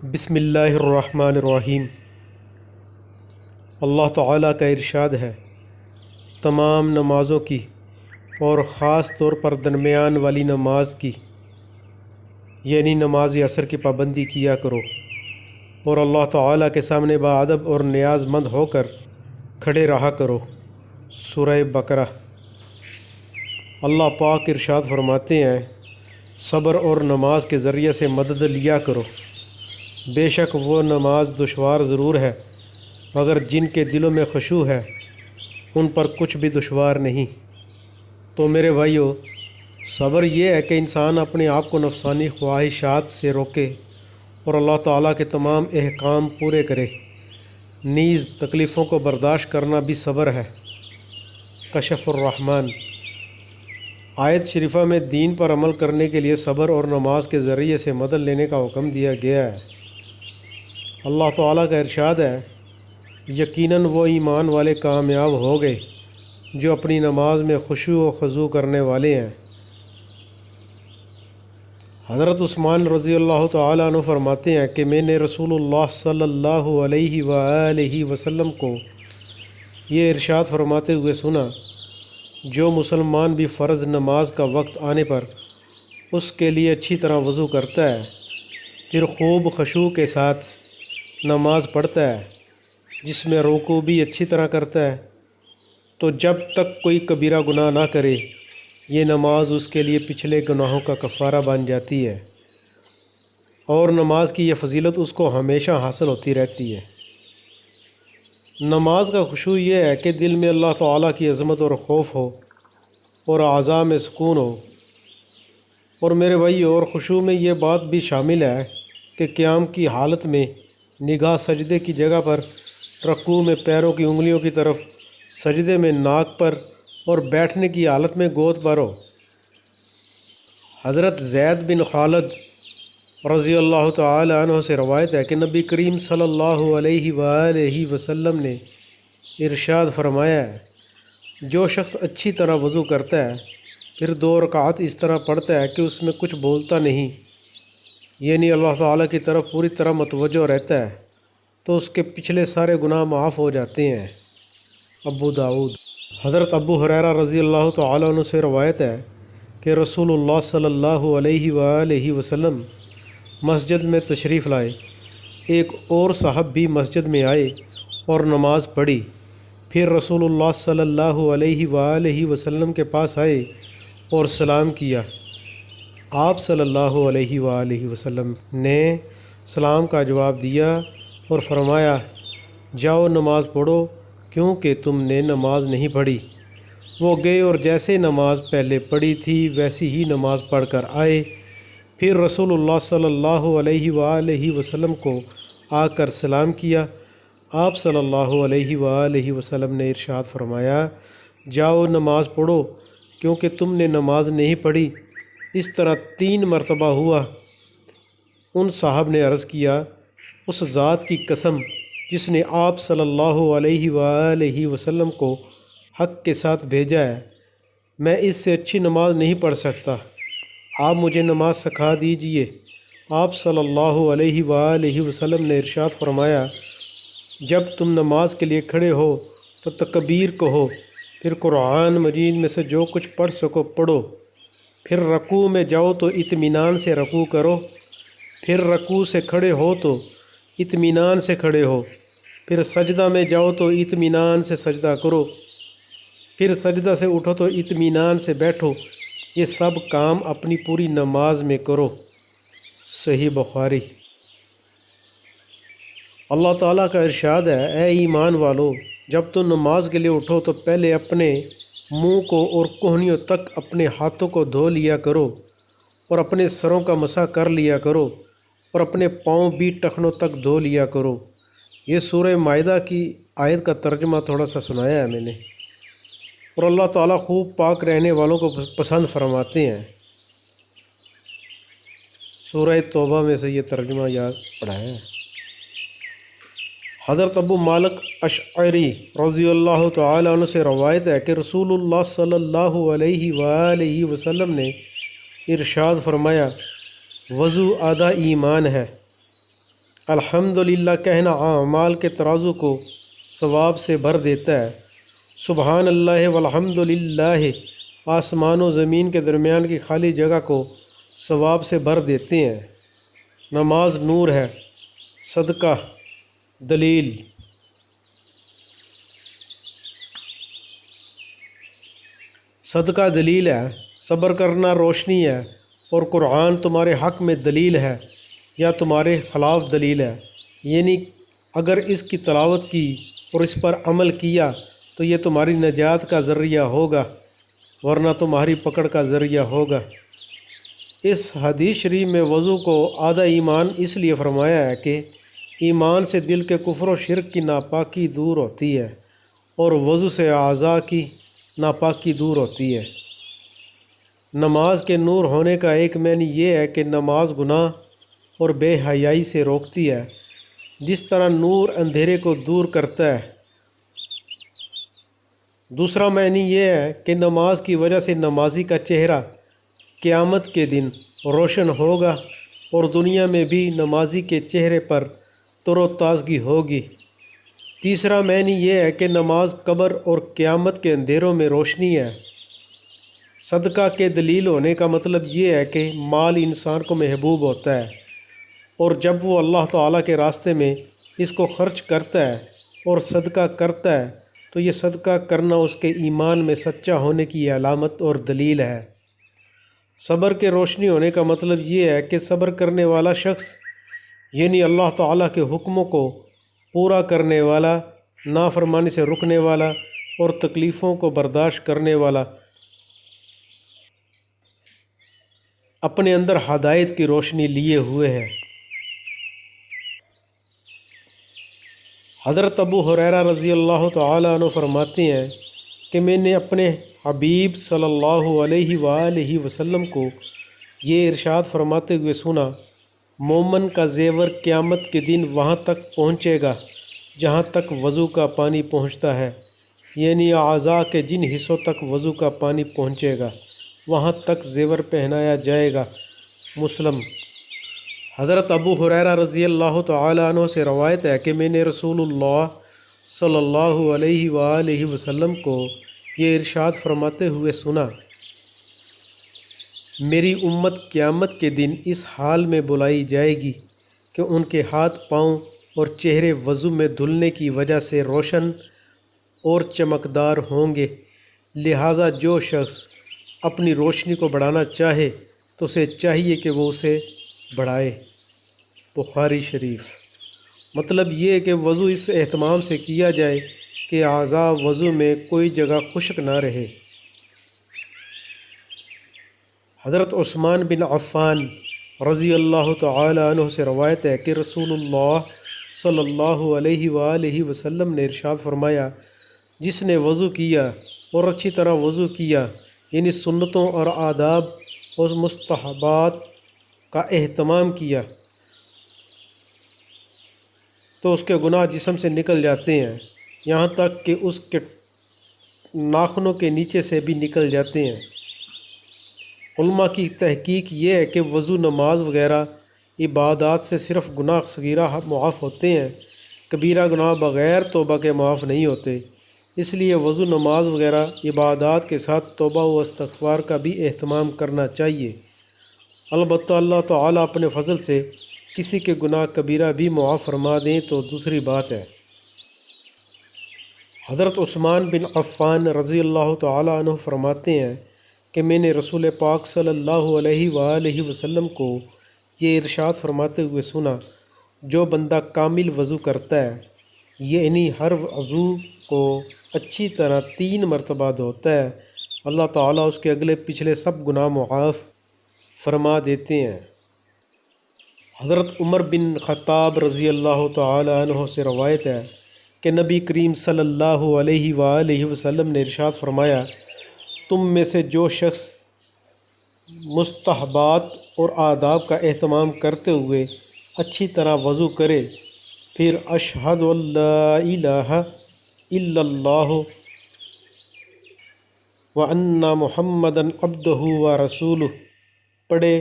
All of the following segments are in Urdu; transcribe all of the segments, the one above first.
بسم اللہ الرحمن الرحیم۔ اللہ تعالیٰ کا ارشاد ہے، تمام نمازوں کی اور خاص طور پر درمیان والی نماز کی یعنی نماز عصر کی پابندی کیا کرو، اور اللہ تعالیٰ کے سامنے باادب اور نیاز مند ہو کر کھڑے رہا کرو۔ سورہ بقرہ۔ اللہ پاک ارشاد فرماتے ہیں، صبر اور نماز کے ذریعے سے مدد لیا کرو، بے شک وہ نماز دشوار ضرور ہے، مگر جن کے دلوں میں خشوع ہے ان پر کچھ بھی دشوار نہیں۔ تو میرے بھائیو، صبر یہ ہے کہ انسان اپنے آپ کو نفسانی خواہشات سے روکے اور اللہ تعالیٰ کے تمام احکام پورے کرے۔ نیز تکلیفوں کو برداشت کرنا بھی صبر ہے۔ کشف الرحمن۔ آیت شریفہ میں دین پر عمل کرنے کے لیے صبر اور نماز کے ذریعے سے مدد لینے کا حکم دیا گیا ہے۔ اللہ تعالیٰ کا ارشاد ہے، یقیناً وہ ایمان والے کامیاب ہو گئے جو اپنی نماز میں خشوع و خضوع کرنے والے ہیں۔ حضرت عثمان رضی اللہ تعالیٰ عنہ فرماتے ہیں کہ میں نے رسول اللہ صلی اللہ علیہ وآلہ وسلم کو یہ ارشاد فرماتے ہوئے سنا، جو مسلمان بھی فرض نماز کا وقت آنے پر اس کے لیے اچھی طرح وضو کرتا ہے، پھر خوب خشوع کے ساتھ نماز پڑھتا ہے، جس میں رکوع بھی اچھی طرح کرتا ہے، تو جب تک کوئی کبیرہ گناہ نہ کرے یہ نماز اس کے لیے پچھلے گناہوں کا کفارہ بن جاتی ہے، اور نماز کی یہ فضیلت اس کو ہمیشہ حاصل ہوتی رہتی ہے۔ نماز کا خشوع یہ ہے کہ دل میں اللہ تعالیٰ کی عظمت اور خوف ہو اور اعضاء میں سکون ہو۔ اور میرے بھائی، اور خشوع میں یہ بات بھی شامل ہے کہ قیام کی حالت میں نگاہ سجدے کی جگہ پر، رکوع میں پیروں کی انگلیوں کی طرف، سجدے میں ناک پر، اور بیٹھنے کی حالت میں گود پر ہو۔ حضرت زید بن خالد رضی اللہ تعالی عنہ سے روایت ہے کہ نبی کریم صلی اللہ علیہ وآلہ وسلم نے ارشاد فرمایا ہے، جو شخص اچھی طرح وضو کرتا ہے پھر 2 رکعت اس طرح پڑھتا ہے کہ اس میں کچھ بولتا نہیں، یعنی اللہ تعالیٰ کی طرف پوری طرح متوجہ رہتا ہے، تو اس کے پچھلے سارے گناہ معاف ہو جاتے ہیں۔ ابو داؤد۔ حضرت ابو ہریرہ رضی اللہ تعالیٰ عنہ سے روایت ہے کہ رسول اللہ صلی اللہ علیہ وآلہ وسلم مسجد میں تشریف لائے، ایک اور صاحب بھی مسجد میں آئے اور نماز پڑھی، پھر رسول اللہ صلی اللہ علیہ وآلہ وسلم کے پاس آئے اور سلام کیا۔ آپ صلی اللہ علیہ وآلہ وسلم نے سلام کا جواب دیا اور فرمایا، جاؤ نماز پڑھو کیونکہ تم نے نماز نہیں پڑھی۔ وہ گئے اور جیسے نماز پہلے پڑھی تھی ویسی ہی نماز پڑھ کر آئے، پھر رسول اللہ صلی اللہ علیہ وآلہ وسلم کو آ کر سلام کیا۔ آپ صلی اللہ علیہ وآلہ وسلم نے ارشاد فرمایا، جاؤ نماز پڑھو کیونکہ تم نے نماز نہیں پڑھی۔ اس طرح 3 مرتبہ ہوا۔ ان صاحب نے عرض کیا، اس ذات کی قسم جس نے آپ صلی اللہ علیہ وآلہ وسلم کو حق کے ساتھ بھیجا ہے، میں اس سے اچھی نماز نہیں پڑھ سکتا، آپ مجھے نماز سکھا دیجئے۔ آپ صلی اللہ علیہ وآلہ وسلم نے ارشاد فرمایا، جب تم نماز کے لیے کھڑے ہو تو تکبیر کہو، پھر قرآن مجید میں سے جو کچھ پڑھ سکو پڑھو، پھر رکوع میں جاؤ تو اطمینان سے رکوع کرو، پھر رکوع سے کھڑے ہو تو اطمینان سے کھڑے ہو، پھر سجدہ میں جاؤ تو اطمینان سے سجدہ کرو، پھر سجدہ سے اٹھو تو اطمینان سے بیٹھو، یہ سب کام اپنی پوری نماز میں کرو۔ صحیح بخاری۔ اللہ تعالیٰ کا ارشاد ہے، اے ایمان والو، جب تم نماز کے لیے اٹھو تو پہلے اپنے منہ کو اور کوہنیوں تک اپنے ہاتھوں کو دھو لیا کرو، اور اپنے سروں کا مسح کر لیا کرو، اور اپنے پاؤں بھی ٹخنوں تک دھو لیا کرو۔ یہ سورہ مائدہ کی آیت کا ترجمہ تھوڑا سا سنایا ہے میں نے، اور اللہ تعالیٰ خوب پاک رہنے والوں کو پسند فرماتے ہیں۔ سورہ توبہ میں سے یہ ترجمہ یاد پڑھایا ہے۔ حضرت ابو مالک اشعری رضی اللہ تعالیٰ عنہ سے روایت ہے کہ رسول اللہ صلی اللہ علیہ وآلہ وسلم نے ارشاد فرمایا، وضو آدھا ایمان ہے، الحمدللہ کہنا اعمال کے ترازو کو ثواب سے بھر دیتا ہے۔ سبحان اللہ والحمدللہ آسمان و زمین کے درمیان کی خالی جگہ کو ثواب سے بھر دیتے ہیں۔ نماز نور ہے۔ صدقہ دلیل۔ صدقہ دلیل ہے، صبر کرنا روشنی ہے، اور قرآن تمہارے حق میں دلیل ہے یا تمہارے خلاف دلیل ہے، یعنی اگر اس کی تلاوت کی اور اس پر عمل کیا تو یہ تمہاری نجات کا ذریعہ ہوگا، ورنہ تمہاری پکڑ کا ذریعہ ہوگا۔ اس حدیث شریف میں وضو کو آدھا ایمان اس لیے فرمایا ہے کہ ایمان سے دل کے کفر و شرک کی ناپاکی دور ہوتی ہے، اور وضو سے اعضاء کی ناپاکی دور ہوتی ہے۔ نماز کے نور ہونے کا ایک معنی یہ ہے کہ نماز گناہ اور بے حیائی سے روکتی ہے، جس طرح نور اندھیرے کو دور کرتا ہے۔ دوسرا معنی یہ ہے کہ نماز کی وجہ سے نمازی کا چہرہ قیامت کے دن روشن ہوگا، اور دنیا میں بھی نمازی کے چہرے پر تر و تازگی ہوگی۔ تیسرا معنی یہ ہے کہ نماز قبر اور قیامت کے اندھیروں میں روشنی ہے۔ صدقہ کے دلیل ہونے کا مطلب یہ ہے کہ مال انسان کو محبوب ہوتا ہے، اور جب وہ اللہ تعالیٰ کے راستے میں اس کو خرچ کرتا ہے اور صدقہ کرتا ہے تو یہ صدقہ کرنا اس کے ایمان میں سچا ہونے کی علامت اور دلیل ہے۔ صبر کے روشنی ہونے کا مطلب یہ ہے کہ صبر کرنے والا شخص، یعنی اللہ تعالیٰ کے حکموں کو پورا کرنے والا، نافرمانی سے رکنے والا اور تکلیفوں کو برداشت کرنے والا، اپنے اندر ہدایت کی روشنی لیے ہوئے ہے۔ حضرت ابو ہریرہ رضی اللہ تعالیٰ عنہ فرماتے ہیں کہ میں نے اپنے حبیب صلی اللہ علیہ وآلہ وسلم کو یہ ارشاد فرماتے ہوئے سنا، مومن کا زیور قیامت کے دن وہاں تک پہنچے گا جہاں تک وضو کا پانی پہنچتا ہے، یعنی اعضاء کے جن حصوں تک وضو کا پانی پہنچے گا وہاں تک زیور پہنایا جائے گا۔ مسلم۔ حضرت ابو ہریرہ رضی اللہ تعالیٰ عنہ سے روایت ہے کہ میں نے رسول اللہ صلی اللہ علیہ وآلہ وسلم کو یہ ارشاد فرماتے ہوئے سنا، میری امت قیامت کے دن اس حال میں بلائی جائے گی کہ ان کے ہاتھ پاؤں اور چہرے وضو میں دھلنے کی وجہ سے روشن اور چمکدار ہوں گے، لہٰذا جو شخص اپنی روشنی کو بڑھانا چاہے تو اسے چاہیے کہ وہ اسے بڑھائے۔ بخاری شریف۔ مطلب یہ کہ وضو اس اہتمام سے کیا جائے کہ اعضاء وضو میں کوئی جگہ خشک نہ رہے۔ حضرت عثمان بن عفان رضی اللہ تعالی عنہ سے روایت ہے کہ رسول اللہ صلی اللہ علیہ وآلہ وسلم نے ارشاد فرمایا، جس نے وضو کیا اور اچھی طرح وضو کیا، یعنی سنتوں اور آداب اور مستحبات کا اہتمام کیا، تو اس کے گناہ جسم سے نکل جاتے ہیں، یہاں تک کہ اس کے ناخنوں کے نیچے سے بھی نکل جاتے ہیں۔ علماء کی تحقیق یہ ہے کہ وضو، نماز وغیرہ عبادات سے صرف گناہ صغیرہ معاف ہوتے ہیں، کبیرہ گناہ بغیر توبہ کے معاف نہیں ہوتے، اس لیے وضو، نماز وغیرہ عبادات کے ساتھ توبہ و استغفار کا بھی اہتمام کرنا چاہیے۔ البتہ اللہ تعالیٰ اپنے فضل سے کسی کے گناہ کبیرہ بھی معاف فرما دیں تو دوسری بات ہے۔ حضرت عثمان بن عفان رضی اللہ تعالیٰ عنہ فرماتے ہیں کہ میں نے رسول پاک صلی اللہ علیہ وآلہ وسلم کو یہ ارشاد فرماتے ہوئے سنا، جو بندہ کامل وضو کرتا ہے، یعنی ہر وضو کو اچھی طرح 3 مرتبہ دھوتا ہے، اللہ تعالیٰ اس کے اگلے پچھلے سب گناہ معاف فرما دیتے ہیں۔ حضرت عمر بن خطاب رضی اللہ تعالی عنہ سے روایت ہے کہ نبی کریم صلی اللہ علیہ وآلہ وسلم نے ارشاد فرمایا، تم میں سے جو شخص مستحبات اور آداب کا اہتمام کرتے ہوئے اچھی طرح وضو کرے، پھر اشہد ان لا الہ الا اللہ وان محمدا عبدہ ورسولہ پڑھے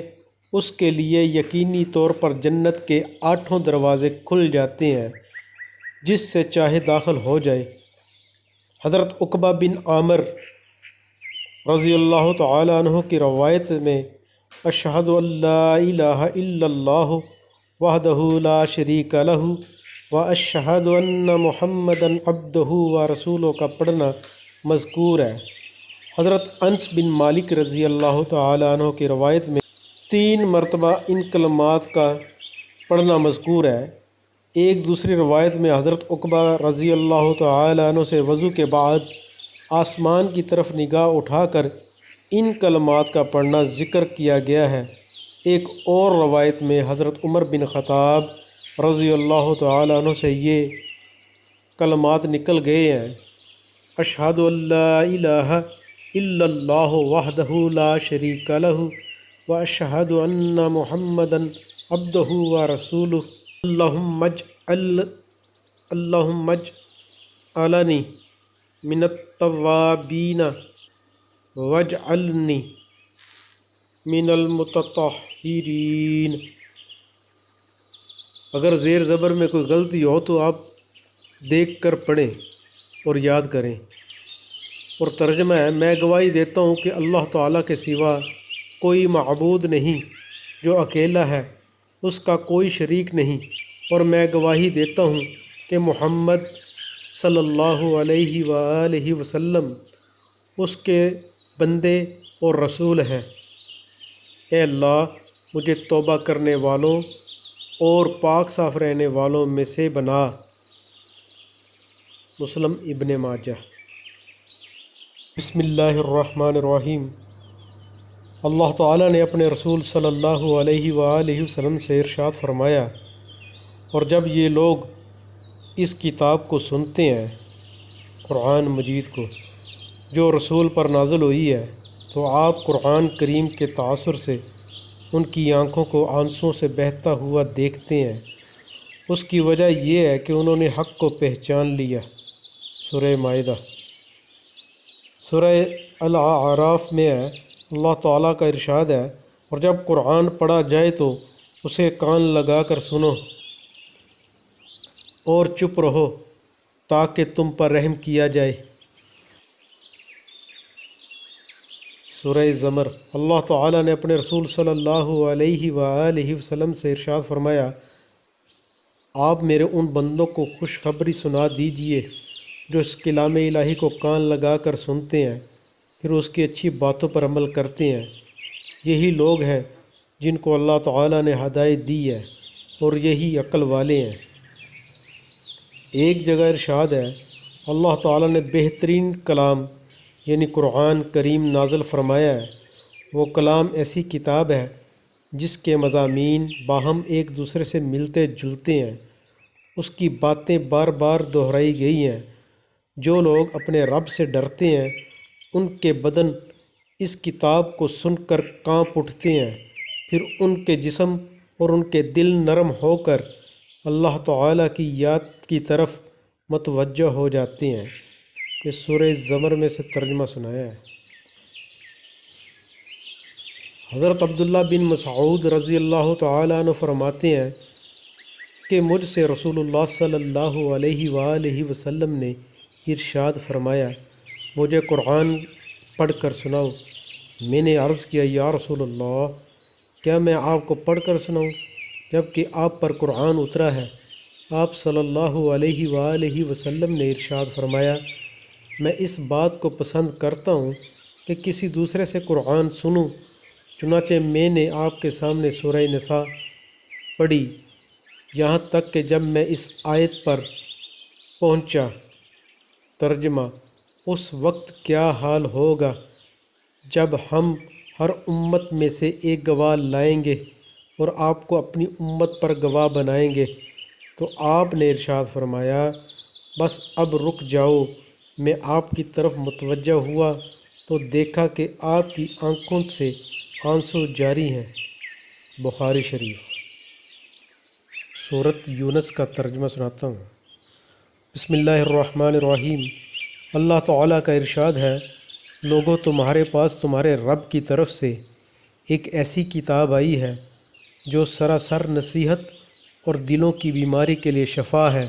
اس کے لیے یقینی طور پر جنت کے 8 دروازے کھل جاتے ہیں، جس سے چاہے داخل ہو جائے۔ حضرت عقبہ بن عامر رضی اللہ تعالی عنہ کی روایت میں اشہد ان لا الہ الا اللہ وحدہ لا شریک لہ واشہد ان محمدا عبدہ ورسولہ کا پڑھنا مذکور ہے۔ حضرت انس بن مالک رضی اللہ تعالی عنہ کی روایت میں 3 مرتبہ ان کلمات کا پڑھنا مذکور ہے۔ ایک دوسری روایت میں حضرت عقبہ رضی اللہ تعالی عنہ سے وضو کے بعد آسمان کی طرف نگاہ اٹھا کر ان کلمات کا پڑھنا ذکر کیا گیا ہے۔ ایک اور روایت میں حضرت عمر بن خطاب رضی اللہ تعالی عنہ سے یہ کلمات نکل گئے ہیں: اشہد ان لا الہ الا اللہ وحدہ لا شریک لہ واشہد ان محمدا عبدہ ورسولہ اللہم اجعلنی من التوابین واجعلنی من المتطہرین۔ اگر زیر زبر میں کوئی غلطی ہو تو آپ دیکھ کر پڑھیں اور یاد کریں۔ اور ترجمہ ہے: میں گواہی دیتا ہوں کہ اللہ تعالیٰ کے سوا کوئی معبود نہیں، جو اکیلا ہے، اس کا کوئی شریک نہیں، اور میں گواہی دیتا ہوں کہ محمد صلی اللہ علیہ وآلہ وسلم اس کے بندے اور رسول ہیں۔ اے اللہ، مجھے توبہ کرنے والوں اور پاک صاف رہنے والوں میں سے بنا۔ مسلم ابن ماجہ۔ بسم اللہ الرحمن الرحیم۔ اللہ تعالیٰ نے اپنے رسول صلی اللہ علیہ وآلہ وسلم سے ارشاد فرمایا: اور جب یہ لوگ اس کتاب کو سنتے ہیں، قرآن مجید کو، جو رسول پر نازل ہوئی ہے، تو آپ قرآن کریم کے تاثر سے ان کی آنکھوں کو آنسوؤں سے بہتا ہوا دیکھتے ہیں۔ اس کی وجہ یہ ہے کہ انہوں نے حق کو پہچان لیا۔ سورہ مائدہ۔ سورہ الاعراف میں ہے، اللہ تعالیٰ کا ارشاد ہے: اور جب قرآن پڑھا جائے تو اسے کان لگا کر سنو اور چپ رہو تاکہ تم پر رحم کیا جائے۔ سورہ زمر۔ اللہ تعالیٰ نے اپنے رسول صلی اللہ علیہ وآلہ وسلم سے ارشاد فرمایا: آپ میرے ان بندوں کو خوشخبری سنا دیجئے جو اس کلام الہی کو کان لگا کر سنتے ہیں، پھر اس کی اچھی باتوں پر عمل کرتے ہیں۔ یہی لوگ ہیں جن کو اللہ تعالیٰ نے ہدایت دی ہے، اور یہی عقل والے ہیں۔ ایک جگہ ارشاد ہے، اللہ تعالیٰ نے بہترین کلام یعنی قرآن کریم نازل فرمایا ہے۔ وہ کلام ایسی کتاب ہے جس کے مضامین باہم ایک دوسرے سے ملتے جلتے ہیں۔ اس کی باتیں بار بار دہرائی گئی ہیں۔ جو لوگ اپنے رب سے ڈرتے ہیں، ان کے بدن اس کتاب کو سن کر کانپ اٹھتے ہیں، پھر ان کے جسم اور ان کے دل نرم ہو کر اللہ تعالیٰ کی یاد کی طرف متوجہ ہو جاتے ہیں۔ یہ سورہ زمر میں سے ترجمہ سنایا ہے۔ حضرت عبداللہ بن مسعود رضی اللہ تعالیٰ عنہ فرماتے ہیں کہ مجھ سے رسول اللہ صلی اللہ علیہ وآلہ وسلم نے ارشاد فرمایا: مجھے قرآن پڑھ کر سناؤ۔ میں نے عرض کیا: یا رسول اللہ، کیا میں آپ کو پڑھ کر سناؤں جبکہ آپ پر قرآن اترا ہے؟ آپ صلی اللہ علیہ وآلہ وسلم نے ارشاد فرمایا: میں اس بات کو پسند کرتا ہوں کہ کسی دوسرے سے قرآن سنوں۔ چنانچہ میں نے آپ کے سامنے سورہ نساء پڑھی یہاں تک کہ جب میں اس آیت پر پہنچا۔ ترجمہ: اس وقت کیا حال ہوگا جب ہم ہر امت میں سے ایک گواہ لائیں گے اور آپ کو اپنی امت پر گواہ بنائیں گے۔ تو آپ نے ارشاد فرمایا: بس اب رک جاؤ۔ میں آپ کی طرف متوجہ ہوا تو دیکھا کہ آپ کی آنکھوں سے آنسو جاری ہیں۔ بخاری شریف۔ سورۃ یونس کا ترجمہ سناتا ہوں۔ بسم اللہ الرحمن الرحیم۔ اللہ تعالیٰ کا ارشاد ہے: لوگوں، تمہارے پاس تمہارے رب کی طرف سے ایک ایسی کتاب آئی ہے جو سراسر نصیحت اور دلوں کی بیماری کے لیے شفا ہے،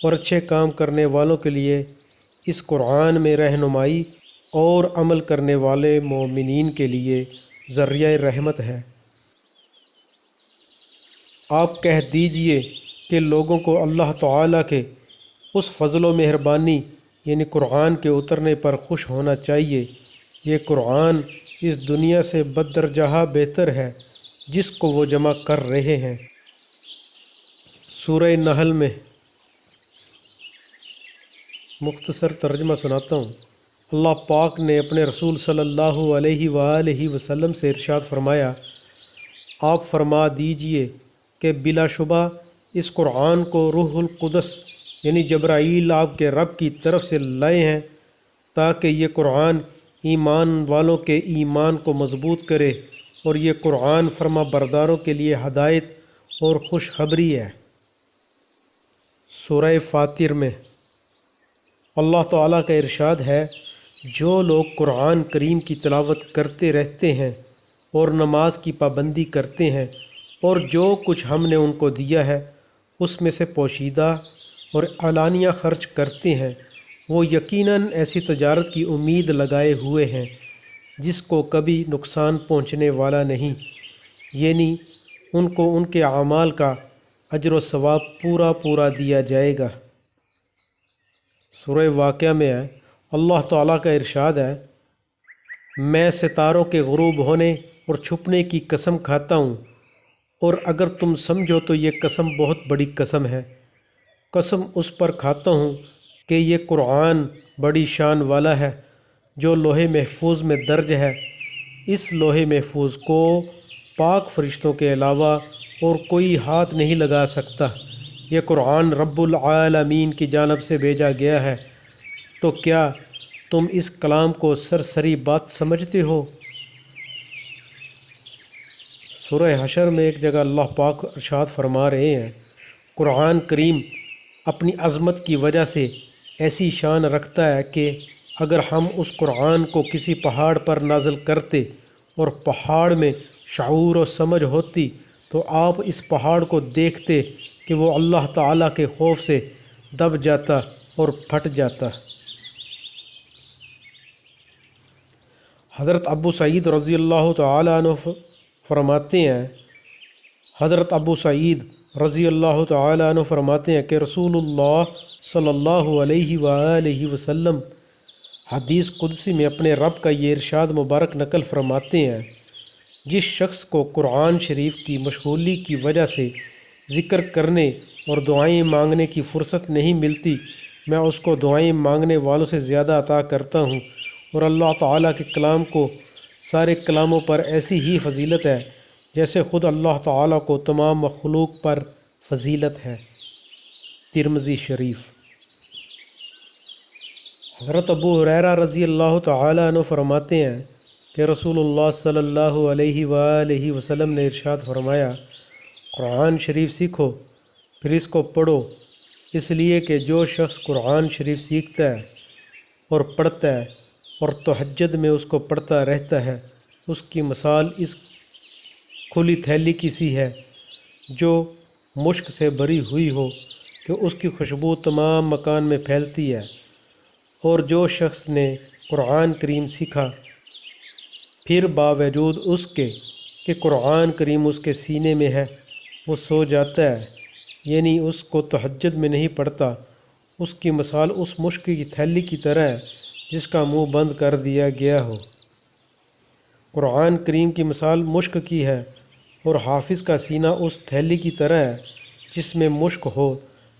اور اچھے کام کرنے والوں کے لیے اس قرآن میں رہنمائی اور عمل کرنے والے مومنین کے لیے ذریعہ رحمت ہے۔ آپ کہہ دیجئے کہ لوگوں کو اللہ تعالیٰ کے اس فضل و مہربانی یعنی قرآن کے اترنے پر خوش ہونا چاہیے۔ یہ قرآن اس دنیا سے بدرجہ بہتر ہے جس کو وہ جمع کر رہے ہیں۔ سورہ نحل میں مختصر ترجمہ سناتا ہوں۔ اللہ پاک نے اپنے رسول صلی اللہ علیہ وآلہ وسلم سے ارشاد فرمایا، آپ فرما دیجئے کہ بلا شبہ اس قرآن کو روح القدس یعنی جبرائیل آپ کے رب کی طرف سے لائے ہیں تاکہ یہ قرآن ایمان والوں کے ایمان کو مضبوط کرے، اور یہ قرآن فرما برداروں کے لیے ہدایت اور خوشخبری ہے۔ سورہ فاطر میں اللہ تعالیٰ کا ارشاد ہے، جو لوگ قرآن کریم کی تلاوت کرتے رہتے ہیں اور نماز کی پابندی کرتے ہیں اور جو کچھ ہم نے ان کو دیا ہے اس میں سے پوشیدہ اور علانیہ خرچ کرتے ہیں، وہ یقیناً ایسی تجارت کی امید لگائے ہوئے ہیں جس کو کبھی نقصان پہنچنے والا نہیں، یعنی ان کو ان کے اعمال کا اجر و ثواب پورا دیا جائے گا۔ سورہ واقعہ میں ہے، اللہ تعالیٰ کا ارشاد ہے، میں ستاروں کے غروب ہونے اور چھپنے کی قسم کھاتا ہوں، اور اگر تم سمجھو تو یہ قسم بہت بڑی قسم ہے۔ قسم اس پر کھاتا ہوں کہ یہ قرآن بڑی شان والا ہے جو لوح محفوظ میں درج ہے۔ اس لوح محفوظ کو پاک فرشتوں کے علاوہ اور کوئی ہاتھ نہیں لگا سکتا۔ یہ قرآن رب العالمین کی جانب سے بھیجا گیا ہے، تو کیا تم اس کلام کو سرسری بات سمجھتے ہو؟ سورہ حشر میں ایک جگہ اللہ پاک ارشاد فرما رہے ہیں، قرآن کریم اپنی عظمت کی وجہ سے ایسی شان رکھتا ہے کہ اگر ہم اس قرآن کو کسی پہاڑ پر نازل کرتے اور پہاڑ میں شعور و سمجھ ہوتی تو آپ اس پہاڑ کو دیکھتے کہ وہ اللہ تعالیٰ کے خوف سے دب جاتا اور پھٹ جاتا۔ حضرت ابو سعید رضی اللہ تعالیٰ عنہ فرماتے ہیں، حضرت ابو سعید رضی اللہ تعالیٰ عنہ فرماتے ہیں کہ رسول اللہ صلی اللہ علیہ وآلہ وسلم حدیث قدسی میں اپنے رب کا یہ ارشاد مبارک نقل فرماتے ہیں، جس شخص کو قرآن شریف کی مشغولی کی وجہ سے ذکر کرنے اور دعائیں مانگنے کی فرصت نہیں ملتی، میں اس کو دعائیں مانگنے والوں سے زیادہ عطا کرتا ہوں، اور اللہ تعالیٰ کے کلام کو سارے کلاموں پر ایسی ہی فضیلت ہے جیسے خود اللہ تعالیٰ کو تمام مخلوق پر فضیلت ہے۔ ترمذی شریف۔ حضرت ابو ہریرہ رضی اللہ تعالیٰ عنہ فرماتے ہیں کہ رسول اللہ صلی اللہ علیہ وآلہ وسلم نے ارشاد فرمایا، قرآن شریف سیکھو پھر اس کو پڑھو، اس لیے کہ جو شخص قرآن شریف سیکھتا ہے اور پڑھتا ہے اور تہجد میں اس کو پڑھتا رہتا ہے، اس کی مثال اس کھلی تھیلی کی سی ہے جو مشک سے بھری ہوئی ہو کہ اس کی خوشبو تمام مکان میں پھیلتی ہے۔ اور جو شخص نے قرآن کریم سیکھا پھر باوجود اس کے کہ قرآن کریم اس کے سینے میں ہے وہ سو جاتا ہے، یعنی اس کو تہجد میں نہیں پڑھتا، اس کی مثال اس مشک کی تھیلی کی طرح ہے جس کا منہ بند کر دیا گیا ہو۔ قرآن کریم کی مثال مشک کی ہے اور حافظ کا سینہ اس تھیلی کی طرح ہے جس میں مشک ہو،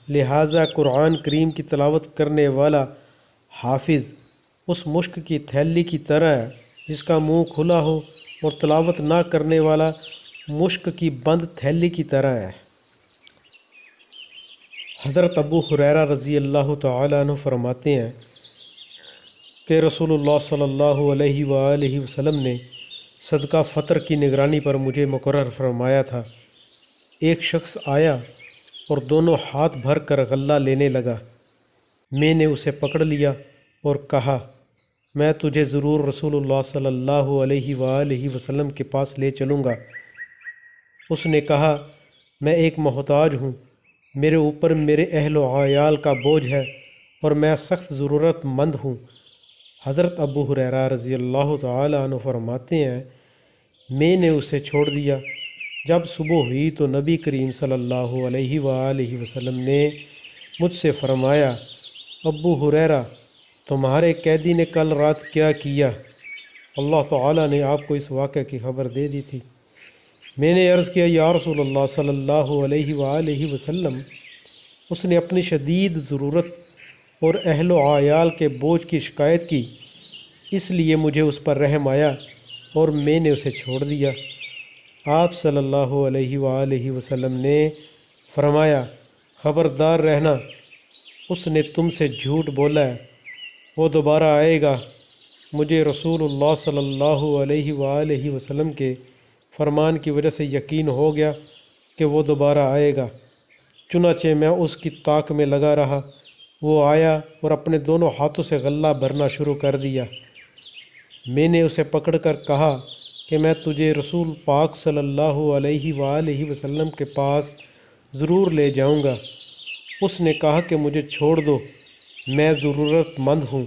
لہٰذا قرآن کریم کی تلاوت کرنے والا حافظ اس مشک کی تھیلی کی طرح ہے جس کا منہ کھلا ہو، اور تلاوت نہ کرنے والا مشک کی بند تھیلی کی طرح ہے۔ حضرت ابو ہریرہ رضی اللہ تعالیٰ عنہ فرماتے ہیں کہ رسول اللہ صلی اللہ علیہ وآلہ وسلم نے صدقہ فطر کی نگرانی پر مجھے مقرر فرمایا تھا۔ ایک شخص آیا اور دونوں ہاتھ بھر کر غلہ لینے لگا، میں نے اسے پکڑ لیا اور کہا، میں تجھے ضرور رسول اللہ صلی اللہ علیہ وآلہ وسلم کے پاس لے چلوں گا۔ اس نے کہا، میں ایک محتاج ہوں، میرے اوپر میرے اہل و عیال کا بوجھ ہے اور میں سخت ضرورت مند ہوں۔ حضرت ابو ہریرہ رضی اللہ تعالی عنہ فرماتے ہیں، میں نے اسے چھوڑ دیا۔ جب صبح ہوئی تو نبی کریم صلی اللہ علیہ وآلہ وسلم نے مجھ سے فرمایا، ابو ہریرہ، تمہارے قیدی نے کل رات کیا کیا؟ اللہ تعالیٰ نے آپ کو اس واقعے کی خبر دے دی تھی۔ میں نے عرض کیا، یا رسول اللہ صلی اللہ علیہ وآلہ وسلم، اس نے اپنی شدید ضرورت اور اہل و عیال کے بوجھ کی شکایت کی، اس لیے مجھے اس پر رحم آیا اور میں نے اسے چھوڑ دیا۔ آپ صلی اللہ علیہ وآلہ وسلم نے فرمایا، خبردار رہنا، اس نے تم سے جھوٹ بولا ہے، وہ دوبارہ آئے گا۔ مجھے رسول اللہ صلی اللہ علیہ وآلہ وسلم کے فرمان کی وجہ سے یقین ہو گیا کہ وہ دوبارہ آئے گا، چنانچہ میں اس کی طاق میں لگا رہا۔ وہ آیا اور اپنے دونوں ہاتھوں سے غلہ بھرنا شروع کر دیا۔ میں نے اسے پکڑ کر کہا کہ میں تجھے رسول پاک صلی اللہ علیہ وآلہ وسلم کے پاس ضرور لے جاؤں گا۔ اس نے کہا کہ مجھے چھوڑ دو، میں ضرورت مند ہوں،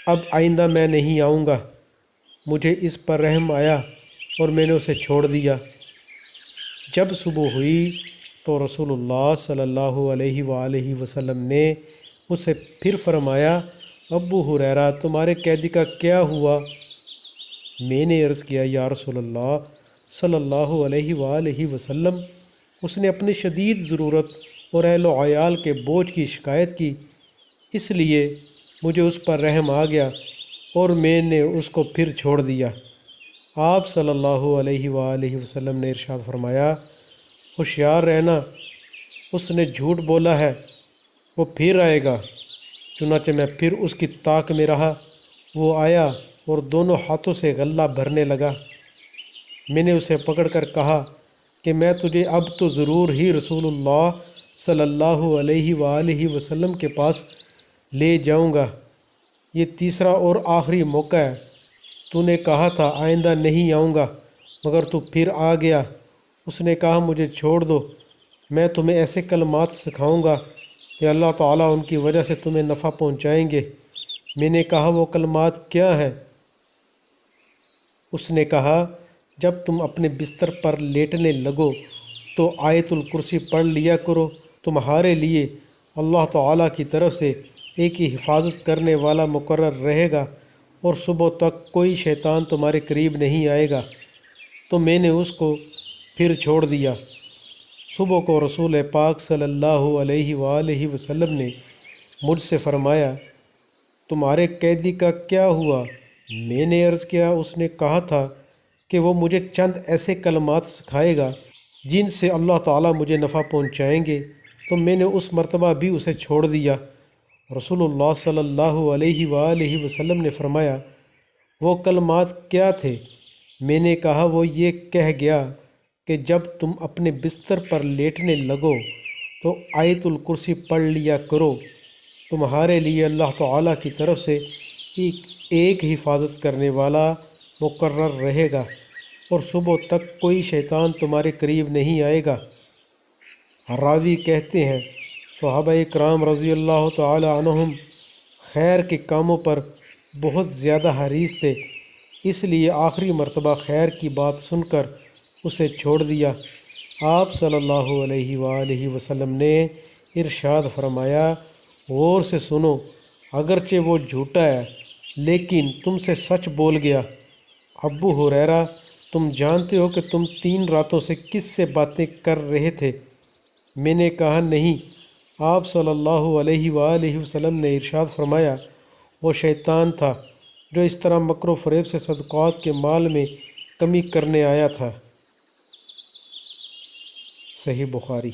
اب آئندہ میں نہیں آؤں گا۔ مجھے اس پر رحم آیا اور میں نے اسے چھوڑ دیا۔ جب صبح ہوئی تو رسول اللہ صلی اللہ علیہ وآلہ وسلم نے اسے پھر فرمایا، ابو ہریرہ، تمہارے قیدی کا کیا ہوا؟ میں نے عرض کیا، یا رسول اللہ صلی اللہ علیہ وآلہ وسلم، اس نے اپنی شدید ضرورت اور اہل و عیال کے بوجھ کی شکایت کی، اس لیے مجھے اس پر رحم آ گیا اور میں نے اس کو پھر چھوڑ دیا۔ آپ صلی اللہ علیہ وآلہ وسلم نے ارشاد فرمایا، ہوشیار رہنا، اس نے جھوٹ بولا ہے، وہ پھر آئے گا۔ چنانچہ میں پھر اس کی طاق میں رہا۔ وہ آیا اور دونوں ہاتھوں سے غلہ بھرنے لگا۔ میں نے اسے پکڑ کر کہا کہ میں تجھے اب تو ضرور ہی رسول اللہ صلی اللہ علیہ وآلہ وسلم کے پاس لے جاؤں گا، یہ تیسرا اور آخری موقع ہے۔ تو نے کہا تھا آئندہ نہیں آؤں گا، مگر تو پھر آ گیا۔ اس نے کہا، مجھے چھوڑ دو، میں تمہیں ایسے کلمات سکھاؤں گا کہ اللہ تعالیٰ ان کی وجہ سے تمہیں نفع پہنچائیں گے۔ میں نے کہا، وہ کلمات کیا ہیں؟ اس نے کہا، جب تم اپنے بستر پر لیٹنے لگو تو آیت الکرسی پڑھ لیا کرو، تمہارے لیے اللہ تعالیٰ کی طرف سے ایک ہی حفاظت کرنے والا مقرر رہے گا اور صبح تک کوئی شیطان تمہارے قریب نہیں آئے گا۔ تو میں نے اس کو پھر چھوڑ دیا۔ صبح کو رسول پاک صلی اللہ علیہ وآلہ وسلم نے مجھ سے فرمایا، تمہارے قیدی کا کیا ہوا؟ میں نے عرض کیا، اس نے کہا تھا کہ وہ مجھے چند ایسے کلمات سکھائے گا جن سے اللہ تعالیٰ مجھے نفع پہنچائیں گے، تو میں نے اس مرتبہ بھی اسے چھوڑ دیا۔ رسول اللہ صلی اللہ علیہ وآلہ وسلم نے فرمایا، وہ کلمات کیا تھے؟ میں نے کہا، وہ یہ کہہ گیا کہ جب تم اپنے بستر پر لیٹنے لگو تو آیت الکرسی پڑھ لیا کرو، تمہارے لیے اللہ تعالیٰ کی طرف سے ایک حفاظت کرنے والا مقرر رہے گا اور صبح تک کوئی شیطان تمہارے قریب نہیں آئے گا۔ راوی کہتے ہیں، صحابہ کرام رضی اللہ تعالی عنہم خیر کے کاموں پر بہت زیادہ حریص تھے، اس لیے آخری مرتبہ خیر کی بات سن کر اسے چھوڑ دیا۔ آپ صلی اللہ علیہ وآلہ وسلم نے ارشاد فرمایا، غور سے سنو، اگرچہ وہ جھوٹا ہے لیکن تم سے سچ بول گیا۔ ابو ہریرہ، تم جانتے ہو کہ تم 3 راتوں سے کس سے باتیں کر رہے تھے؟ میں نے کہا، نہیں۔ آپ صلی اللہ علیہ وآلہ وسلم نے ارشاد فرمایا، وہ شیطان تھا جو اس طرح مکر و فریب سے صدقات کے مال میں کمی کرنے آیا تھا۔ صحیح بخاری۔